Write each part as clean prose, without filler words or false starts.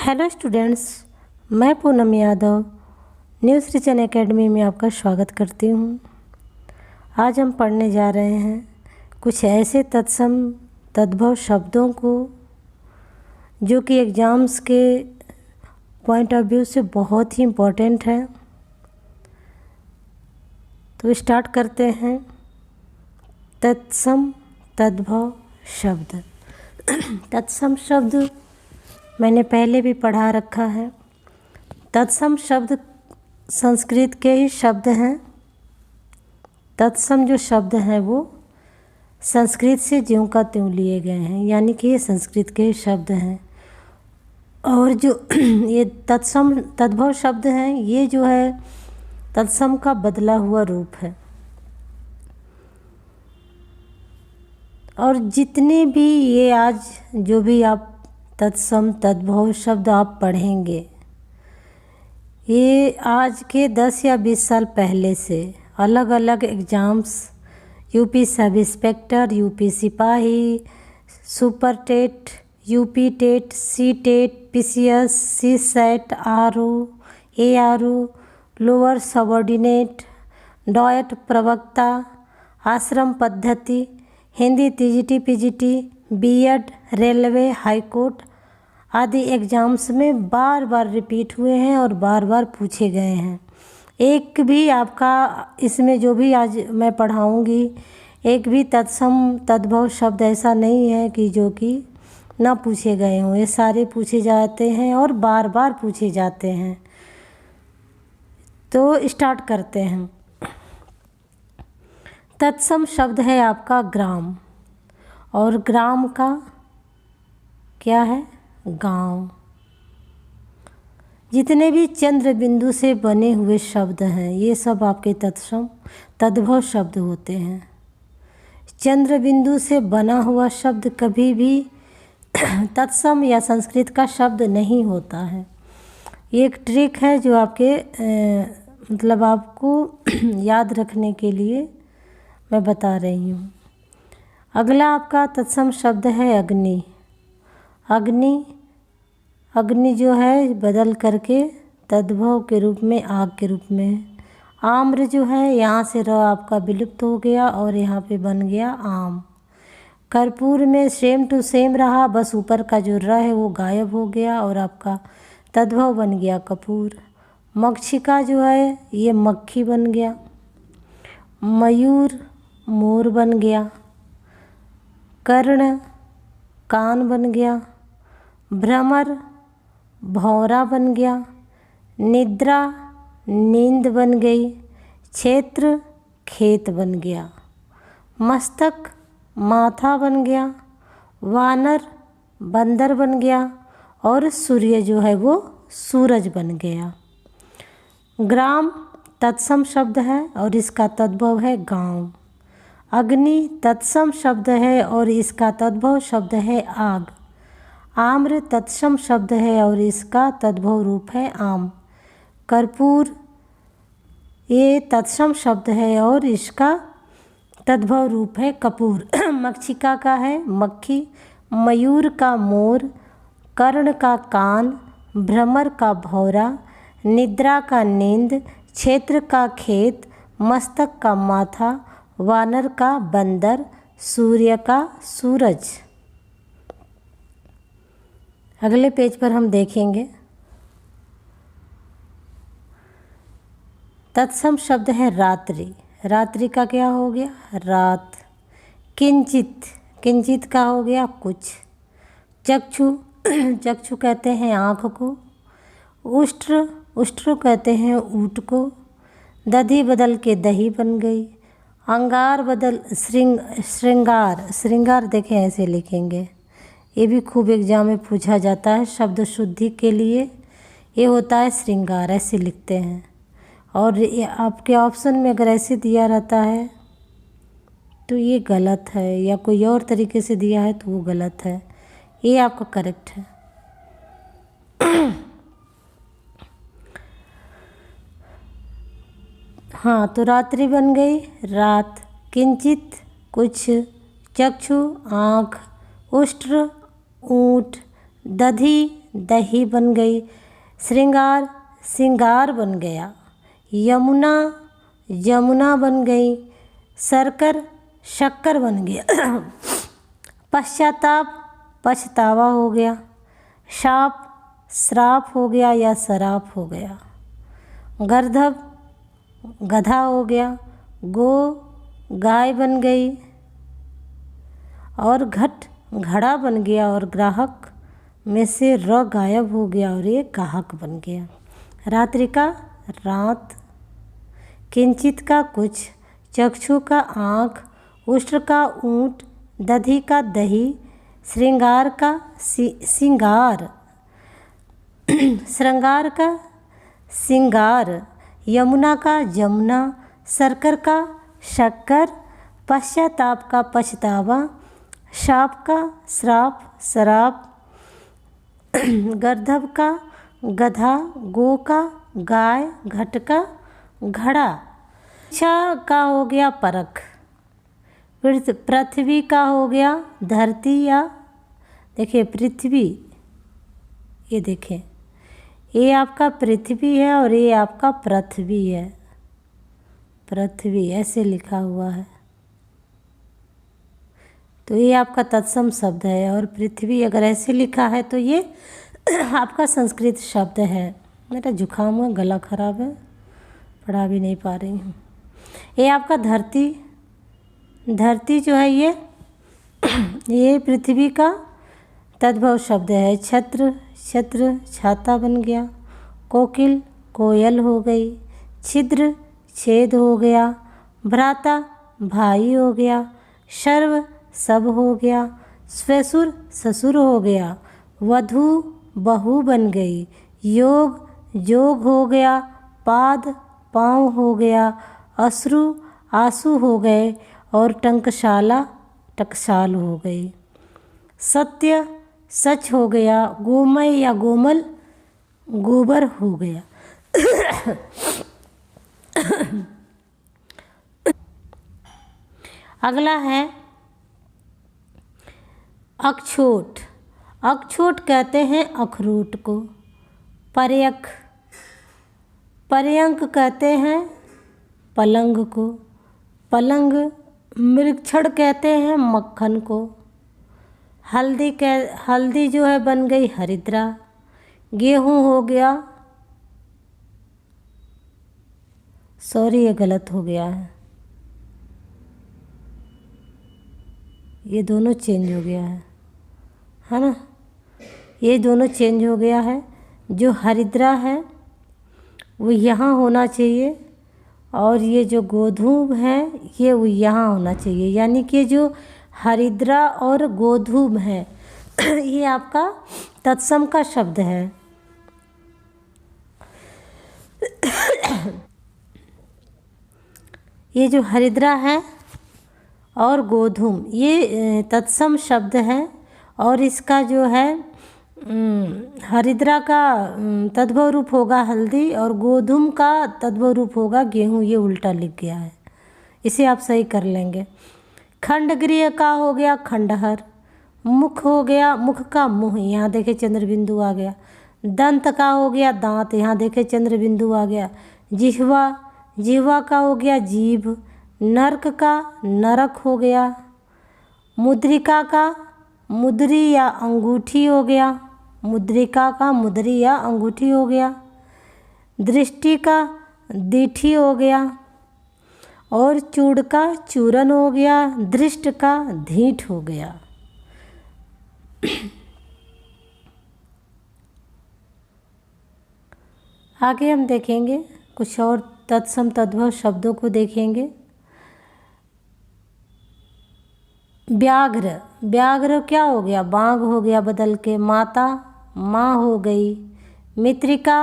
Hello students, मैं Poonam Yadav news रिचन academy में आपका स्वागत करती हूँ। आज हम पढ़ने जा रहे हैं कुछ ऐसे तत्सम तद्भव शब्दों को जो कि एग्ज़ाम्स के पॉइंट ऑफ व्यू से बहुत ही इम्पोर्टेंट है। तो स्टार्ट करते हैं। तत्सम तद्भव शब्द। तत्सम शब्द मैंने पहले भी पढ़ा रखा है। तत्सम शब्द संस्कृत के ही शब्द हैं। तत्सम जो शब्द हैं वो संस्कृत से ज्यों का त्यों लिए गए हैं, यानी कि ये संस्कृत के ही शब्द हैं। और जो ये तत्सम तद्भव शब्द हैं, ये जो है तत्सम का बदला हुआ रूप है। और जितने भी ये आज जो भी आप तत्सम तद्भव शब्द आप पढ़ेंगे, ये आज के 10 या 20 साल पहले से अलग अलग exams, UP sub inspector, UP सिपाही, super TET, UP TET, C TET, PCS, C SET, RO, ARO, lower subordinate, DIET, प्रवक्ता, आश्रम पद्धति, Hindi TGT, PGT, BEd, railway, high court आदि एग्ज़ाम्स में बार बार रिपीट हुए हैं और बार बार पूछे गए हैं। एक भी आपका इसमें जो भी आज मैं पढ़ाऊँगी, एक भी तत्सम तद्भव शब्द ऐसा नहीं है कि जो कि ना पूछे गए हों। ये सारे पूछे जाते हैं और बार बार पूछे जाते हैं। तो स्टार्ट करते हैं। तत्सम शब्द है आपका ग्राम, और ग्राम का क्या है? गांव। जितने भी चंद्र बिंदु से बने हुए शब्द हैं, ये सब आपके तत्सम तद्भव शब्द होते हैं। चंद्र बिंदु से बना हुआ शब्द कभी भी तत्सम या संस्कृत का शब्द नहीं होता है। ये एक ट्रिक है जो आपके मतलब आपको याद रखने के लिए मैं बता रही हूँ। अगला आपका तत्सम शब्द है अग्नि। अग्नि जो है बदल करके तद्भव के रूप में आग के रूप में। आम्र जो है यहाँ से र आपका विलुप्त हो गया और यहाँ पे बन गया आम। कर्पूर में सेम टू सेम रहा, बस ऊपर का जो र है वो गायब हो गया और आपका तद्भव बन गया कपूर। मक्षिका जो है ये मक्खी बन गया। मयूर मोर बन गया। कर्ण कान बन गया। भ्रमर भौरा बन गया। निद्रा नींद बन गई। क्षेत्र खेत बन गया। मस्तक माथा बन गया। वानर बंदर बन गया। और सूर्य जो है वो सूरज बन गया। ग्राम तत्सम शब्द है और इसका तद्भव है गांव। अग्नि तत्सम शब्द है और इसका तद्भव शब्द है आग। आम्र तत्सम शब्द है और इसका तद्भव रूप है आम। कर्पूर ये तत्सम शब्द है और इसका तद्भव रूप है कपूर। मक्षिका का है मक्खी। मयूर का मोर। कर्ण का कान। भ्रमर का भौरा। निद्रा का नींद। क्षेत्र का खेत। मस्तक का माथा। वानर का बंदर। सूर्य का सूरज। अगले पेज पर हम देखेंगे तत्सम शब्द है रात्रि। रात्रि का क्या हो गया? रात। किंचित, किंचित का हो गया कुछ। चक्षु, चक्षु कहते हैं आँख को। उष्ट्र, उष्ट्र कहते हैं ऊँट को। दधी बदल के दही बन गई। अंगार बदल श्रृंगार, श्रृंगार देखें ऐसे लिखेंगे। ये भी खूब एग्जाम में पूछा जाता है शब्द शुद्धि के लिए। ये होता है श्रृंगार, ऐसे लिखते हैं। और ये आपके ऑप्शन में अगर ऐसे दिया रहता है तो ये गलत है, या कोई और तरीके से दिया है तो वो गलत है। ये आपका करेक्ट है। हाँ, तो रात्रि बन गई रात। किंचित कुछ। चक्षु आँख। उष्ट्र ऊँट। दधी दही बन गई। श्रृंगार सिंगार बन गया। यमुना जमुना बन गई। शर्कर शक्कर बन गया। पश्चाताप पछतावा हो गया। शाप श्राप हो गया या शराप हो गया। गर्दभ गधा हो गया। गो गाय बन गई। और घट घड़ा बन गया। और ग्राहक में से र गायब हो गया और ये गाहक बन गया। रात्रि का रात, किंचित का कुछ, चक्षु का आँख, उष्ट्र का ऊँट, दधी का दही, श्रृंगार का सिंगार, श्रृंगार का सिंगार, यमुना का जमुना, शर्कर का शक्कर, पश्चाताप का पछतावा, शाप का श्राप शराप, गर्दभ का गधा, गो का गाय, घट का घड़ा। इच्छा का हो गया परख। पृथ्वी का हो गया धरती या देखिए पृथ्वी, ये देखें ये आपका पृथ्वी है और ये आपका पृथ्वी है। पृथ्वी ऐसे लिखा हुआ है तो ये आपका तत्सम शब्द है। और पृथ्वी अगर ऐसे लिखा है तो ये आपका संस्कृत शब्द है। मेरा जुकाम है, गला खराब है, पढ़ा भी नहीं पा रही हूँ। ये आपका धरती, धरती जो है ये पृथ्वी का तद्भव शब्द है। छत्र छत्र छाता बन गया। कोकिल कोयल हो गई। छिद्र छेद हो गया। भ्राता भाई हो गया। सर्व सब हो गया। स्वसुर ससुर हो गया। वधू बहू बन गई। योग जोग हो गया। पाद पाँव हो गया। अश्रु आंसू हो गए। और टंकशाला टकसाल हो गई। सत्य सच हो गया। गोमय या गोमल गोबर हो गया। अगला है अक्षोट। अक्षोट कहते हैं अखरोट को। पर्यक पर्यंक कहते हैं पलंग को। पलंग मृक्षण कहते हैं मक्खन को। हल्दी जो है बन गई हरिद्रा। गेहूँ हो गया, सॉरी ये गलत हो गया ये दोनों चेंज हो गया है ना, ये दोनों चेंज हो गया है। जो हरिद्रा है वो यहाँ होना चाहिए और ये जो गोधूम है ये वो यहाँ होना चाहिए। यानी कि जो हरिद्रा और गोधूम है ये आपका तत्सम का शब्द है। ये जो हरिद्रा है और गोधूम ये तत्सम शब्द है और इसका जो है हरिद्रा का तद्भव रूप होगा हल्दी और गोधूम का तद्भव रूप होगा गेहूँ। ये उल्टा लिख गया है, इसे आप सही कर लेंगे। खंडगृह का हो गया खंडहर। मुख हो गया, मुख का मुँह, यहाँ देखे चंद्र बिंदु आ गया। दंत का हो गया दांत, यहाँ देखे चंद्र बिंदु आ गया। जिह्वा, जिह्वा का हो गया जीभ। नर्क का नरक हो गया। मुद्रिका का मुद्री या अंगूठी हो गया। मुद्रिका का मुद्री या अंगूठी हो गया। दृष्टि का दीठी हो गया और चूड़ का चूरन हो गया। दृष्ट का धीठ हो गया। आगे हम देखेंगे कुछ और तत्सम तद्भव शब्दों को देखेंगे। व्याघ्र, व्याघ्र क्या हो गया बाघ हो गया बदल के। माता माँ हो गई। मृत्तिका,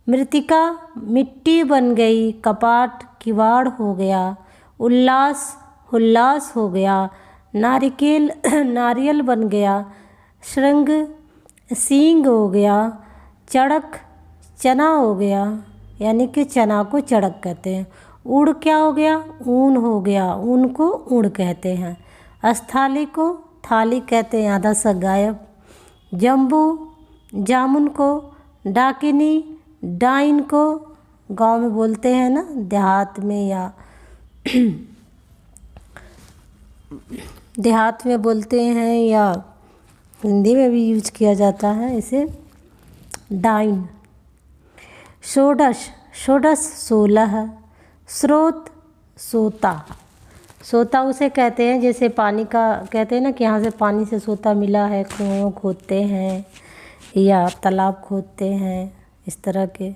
मृत्तिका मिट्टी बन गई। कपाट किवाड़ हो गया। उल्लास हुल्लास हो गया। नारिकेल नारियल बन गया। श्रृंग सींग हो गया। चड़क चना हो गया, यानी कि चना को चड़क कहते हैं। उड़ क्या हो गया ऊन हो गया, ऊन को उड़ कहते हैं। अस्थाली को थाली कहते हैं, आधा सा गायब। जम्बू जामुन को डाकिनी, डाइन को गांव में बोलते हैं ना, देहात में या देहात में बोलते हैं या हिंदी में भी यूज किया जाता है इसे, डाइन। षोडश, षोडश 16, स्रोत सोता, सोता उसे कहते हैं जैसे पानी का कहते हैं ना कि यहाँ से पानी से सोता मिला है, कुआं खोदते हैं या तालाब खोदते हैं इस तरह के।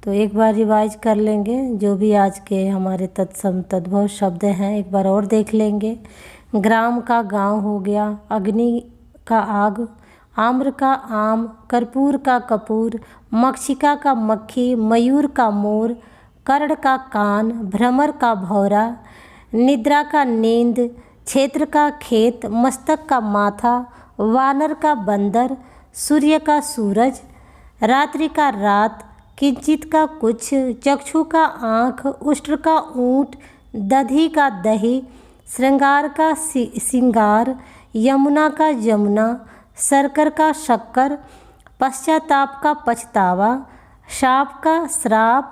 तो एक बार रिवाइज कर लेंगे जो भी आज के हमारे तत्सम तद्भव शब्द हैं, एक बार और देख लेंगे। ग्राम का गांव हो गया, अग्नि का आग, आम्र का आम, कर्पूर का कपूर, मक्षिका का मक्खी, मयूर का मोर, कर्ण का कान, भ्रमर का भौरा, निद्रा का नींद, क्षेत्र का खेत, मस्तक का माथा, वानर का बंदर, सूर्य का सूरज, रात्रि का रात, किंचित का कुछ, चक्षु का आँख, उष्ट्र का ऊँट, दधी का दही, श्रृंगार का सिंगार, यमुना का यमुना, शर्कर का शक्कर, पश्चाताप का पछतावा, शाप का श्राप,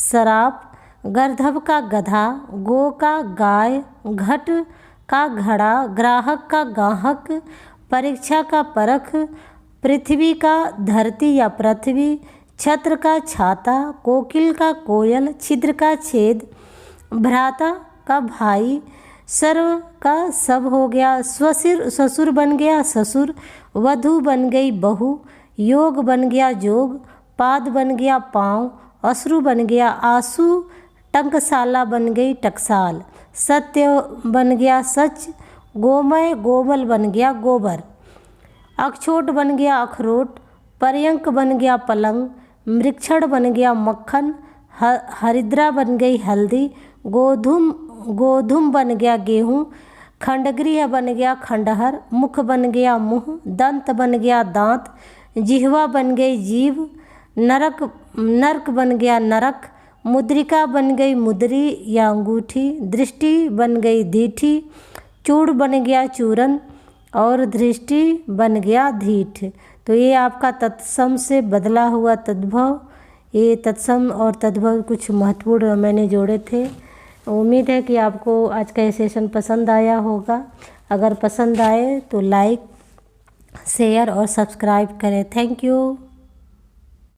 शराप, गर्दभ का गधा, गो का गाय, घट का घड़ा, ग्राहक का गाहक, परीक्षा का परख, पृथ्वी का धरती या पृथ्वी, छत्र का छाता, कोकिल का कोयल, छिद्र का छेद, भ्राता का भाई, सर्व का सब हो गया, ससुर बन गया ससुर, वधू बन गई बहू, योग बन गया जोग, पाद बन गया पाँव, अश्रु बन गया आंसू, टंकशाला बन गई टकसाल, सत्य बन गया सच, गोमय गोबल बन गया गोबर, अखछोट बन गया अखरोट, पर्यंक बन गया पलंग, मृक्षण बन गया मक्खन, हरिद्रा बन गई हल्दी, गोधूम बन गया गेहूँ, खंडगृह बन गया खंडहर, मुख बन गया मुँह, दंत बन गया दांत, जिह्वा बन गई जीभ, नरक बन गया नरक, मुद्रिका बन गई मुद्री या अंगूठी, दृष्टि बन गई दीठी, चूड़ बन गया चूरन और दृष्टि बन गया धीठ। तो ये आपका तत्सम से बदला हुआ तद्भव, ये तत्सम और तद्भव कुछ महत्वपूर्ण मैंने जोड़े थे। उम्मीद है कि आपको आज का ये सेशन पसंद आया होगा। अगर पसंद आए तो लाइक, शेयर और सब्सक्राइब करें। Thank you.